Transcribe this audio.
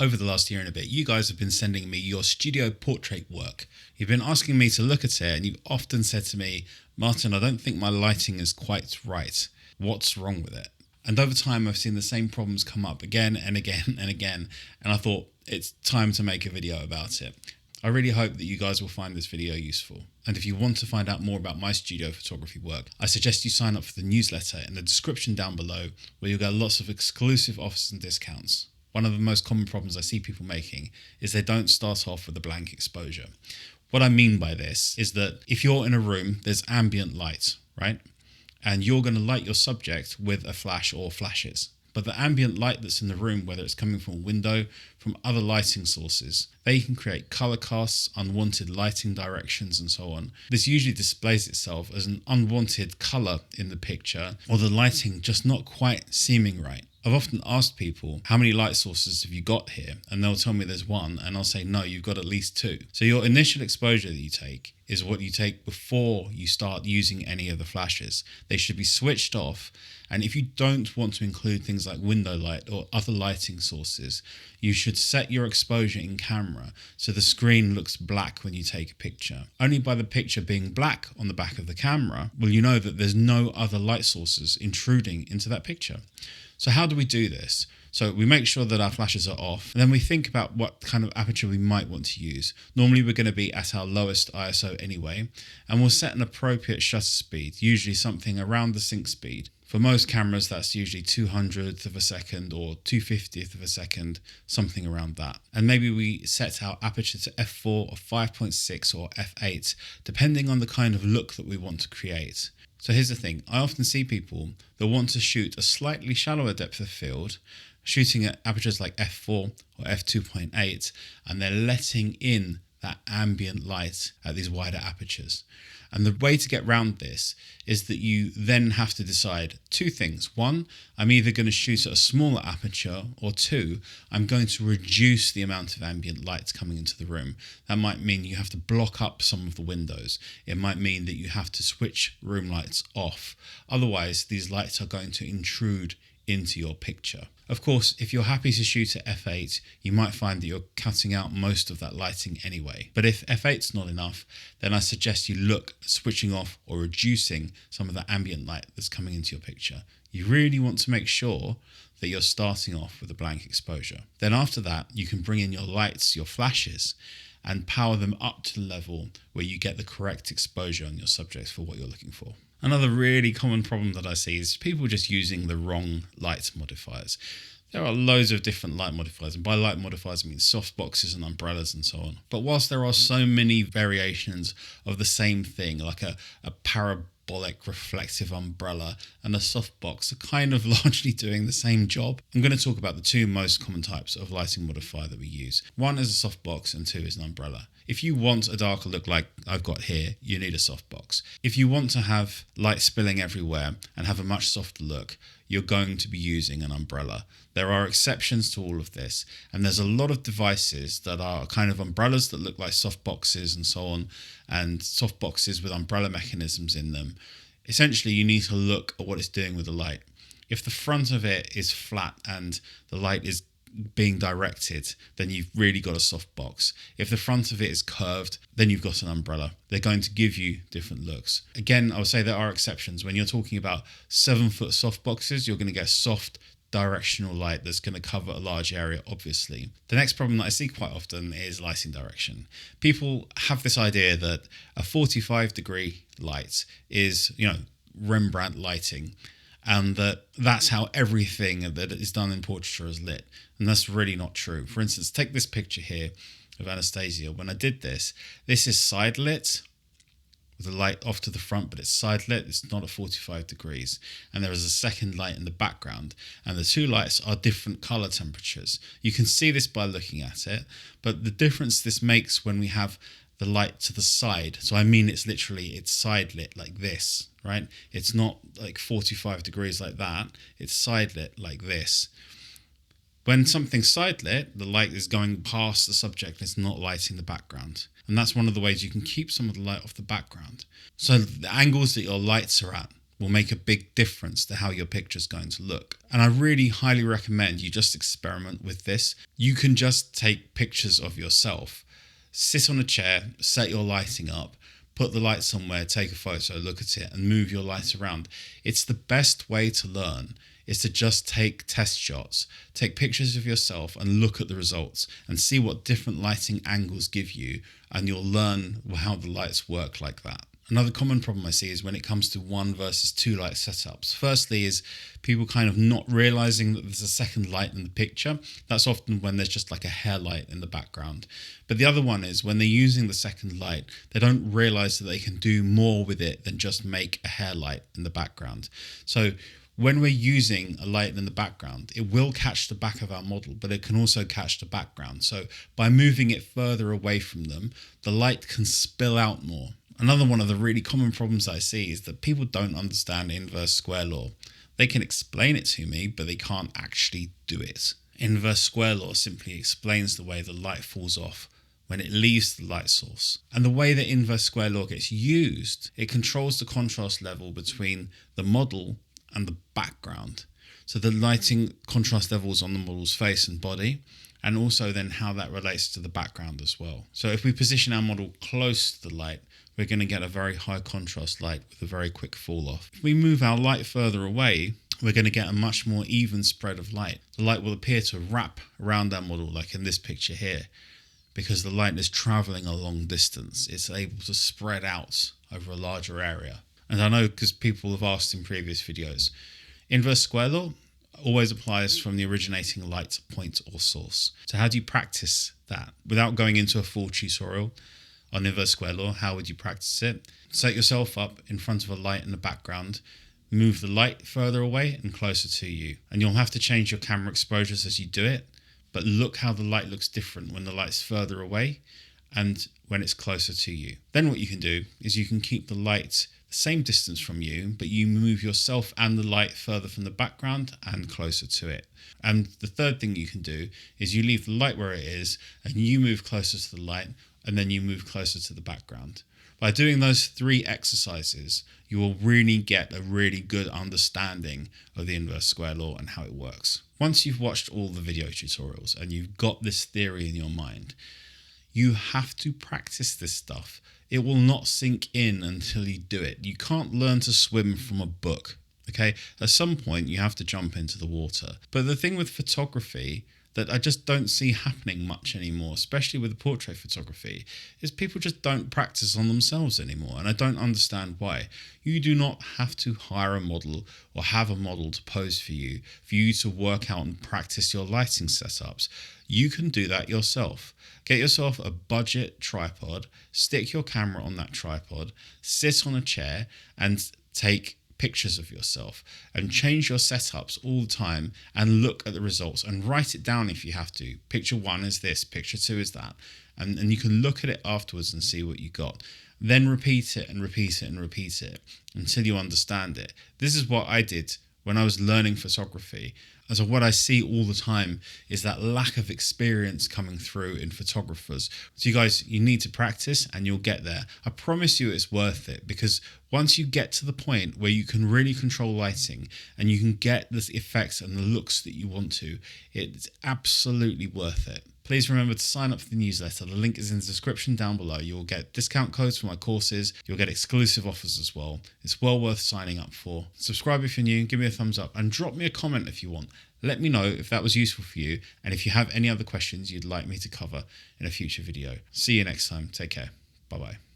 Over the last year and a bit, you guys have been sending me your studio portrait work. You've been asking me to look at it, and you've often said to me, Martin, I don't think my lighting is quite right. What's wrong with it? And over time, I've seen the same problems come up again and again and again, and I thought it's time to make a video about it. I really hope that you guys will find this video useful. And if you want to find out more about my studio photography work, I suggest you sign up for the newsletter in the description down below, where you'll get lots of exclusive offers and discounts. One of the most common problems I see people making is they don't start off with a blank exposure. What I mean by this is that if you're in a room, there's ambient light, right? And you're going to light your subject with a flash or flashes. But the ambient light that's in the room, whether it's coming from a window, from other lighting sources, they can create color casts, unwanted lighting directions, and so on. This usually displays itself as an unwanted color in the picture, or the lighting just not quite seeming right. I've often asked people, how many light sources have you got here? And they'll tell me there's one, and I'll say, no, you've got at least two. So your initial exposure that you take is what you take before you start using any of the flashes. They should be switched off. And if you don't want to include things like window light or other lighting sources, you should set your exposure in camera so the screen looks black when you take a picture. Only by the picture being black on the back of the camera will you know that there's no other light sources intruding into that picture. So how do we do this? So we make sure that our flashes are off, and then we think about what kind of aperture we might want to use. Normally we're going to be at our lowest ISO anyway, and we'll set an appropriate shutter speed, usually something around the sync speed. For most cameras, that's usually 200th of a second or 250th of a second, something around that. And maybe we set our aperture to f4 or 5.6 or f8, depending on the kind of look that we want to create. So here's the thing, I often see people that want to shoot a slightly shallower depth of field, shooting at apertures like f4 or f2.8, and they're letting in that ambient light at these wider apertures. And the way to get around this is that you then have to decide two things. One, I'm either going to shoot at a smaller aperture, or two, I'm going to reduce the amount of ambient light coming into the room. That might mean you have to block up some of the windows. It might mean that you have to switch room lights off. Otherwise, these lights are going to intrude into your picture. Of course, if you're happy to shoot at f8, you might find that you're cutting out most of that lighting anyway. But if f8's not enough, then I suggest you look at switching off or reducing some of the ambient light that's coming into your picture. You really want to make sure that you're starting off with a blank exposure. Then after that, you can bring in your lights, your flashes, and power them up to the level where you get the correct exposure on your subjects for what you're looking for. Another really common problem that I see is people just using the wrong light modifiers. There are loads of different light modifiers, and by light modifiers I mean softboxes and umbrellas and so on. But whilst there are so many variations of the same thing, like a parabolic reflective umbrella and a softbox are kind of largely doing the same job, I'm going to talk about the two most common types of lighting modifier that we use. One is a softbox and two is an umbrella. If you want a darker look like I've got here, you need a softbox. If you want to have light spilling everywhere and have a much softer look, you're going to be using an umbrella. There are exceptions to all of this, and there's a lot of devices that are kind of umbrellas that look like softboxes and so on, and softboxes with umbrella mechanisms in them. Essentially, you need to look at what it's doing with the light. If the front of it is flat and the light is being directed, then you've really got a softbox. If the front of it is curved, then you've got an umbrella. They're going to give you different looks. Again, I would say there are exceptions. When you're talking about 7-foot softboxes, you're going to get soft directional light that's going to cover a large area, obviously. The next problem that I see quite often is lighting direction. People have this idea that a 45-degree light is, Rembrandt lighting, and that's how everything that is done in portraiture is lit. And that's really not true. For instance, take this picture here of Anastasia. When I did this is side lit with the light off to the front, but it's side lit. It's not at 45 degrees. And there is a second light in the background. And the two lights are different color temperatures. You can see this by looking at it, but the difference this makes when we have the light to the side. So I mean, it's side lit like this, right? It's not like 45 degrees like that. It's side lit like this. When something's side lit, the light is going past the subject. It's not lighting the background. And that's one of the ways you can keep some of the light off the background. So the angles that your lights are at will make a big difference to how your picture's going to look. And I really highly recommend you just experiment with this. You can just take pictures of yourself, sit on a chair, set your lighting up, put the light somewhere, take a photo, look at it, and move your light around. It's the best way to learn, is to just take test shots, take pictures of yourself and look at the results and see what different lighting angles give you, and you'll learn how the lights work like that. Another common problem I see is when it comes to 1 versus 2 light setups. Firstly is people kind of not realizing that there's a second light in the picture. That's often when there's just like a hair light in the background. But the other one is when they're using the second light, they don't realize that they can do more with it than just make a hair light in the background. So when we're using a light in the background, it will catch the back of our model, but it can also catch the background. So by moving it further away from them, the light can spill out more. Another one of the really common problems I see is that people don't understand inverse square law. They can explain it to me, but they can't actually do it. Inverse square law simply explains the way the light falls off when it leaves the light source. And the way that inverse square law gets used, it controls the contrast level between the model and the background. So the lighting contrast levels on the model's face and body, and also then how that relates to the background as well. So if we position our model close to the light, we're going to get a very high contrast light with a very quick fall off. If we move our light further away, we're going to get a much more even spread of light. The light will appear to wrap around our model, like in this picture here, because the light is traveling a long distance. It's able to spread out over a larger area. And I know because people have asked in previous videos, inverse square law always applies from the originating light point or source. So how do you practice that? Without going into a full tutorial on inverse square law, how would you practice it? Set yourself up in front of a light in the background, move the light further away and closer to you. And you'll have to change your camera exposures as you do it, but look how the light looks different when the light's further away and when it's closer to you. Then what you can do is you can keep the light the same distance from you, but you move yourself and the light further from the background and closer to it. And the third thing you can do is you leave the light where it is and you move closer to the light, and then you move closer to the background. By doing those 3 exercises, you will really get a really good understanding of the inverse square law and how it works. Once you've watched all the video tutorials and you've got this theory in your mind, you have to practice this stuff. It will not sink in until you do it. You can't learn to swim from a book, okay? At some point, you have to jump into the water. But the thing with photography that I just don't see happening much anymore, especially with portrait photography, is people just don't practice on themselves anymore. And I don't understand why. You do not have to hire a model or have a model to pose for you to work out and practice your lighting setups. You can do that yourself. Get yourself a budget tripod, stick your camera on that tripod, sit on a chair and take pictures of yourself and change your setups all the time and look at the results and write it down if you have to. Picture 1 is this, picture 2 is that. And you can look at it afterwards and see what you got. Then repeat it and repeat it and repeat it until you understand it. This is what I did when I was learning photography. And so what I see all the time is that lack of experience coming through in photographers. So you guys, you need to practice and you'll get there. I promise you it's worth it, because once you get to the point where you can really control lighting and you can get the effects and the looks that you want to, it's absolutely worth it. Please remember to sign up for the newsletter. The link is in the description down below. You'll get discount codes for my courses. You'll get exclusive offers as well. It's well worth signing up for. Subscribe if you're new, give me a thumbs up and drop me a comment if you want. Let me know if that was useful for you and if you have any other questions you'd like me to cover in a future video. See you next time. Take care. Bye-bye.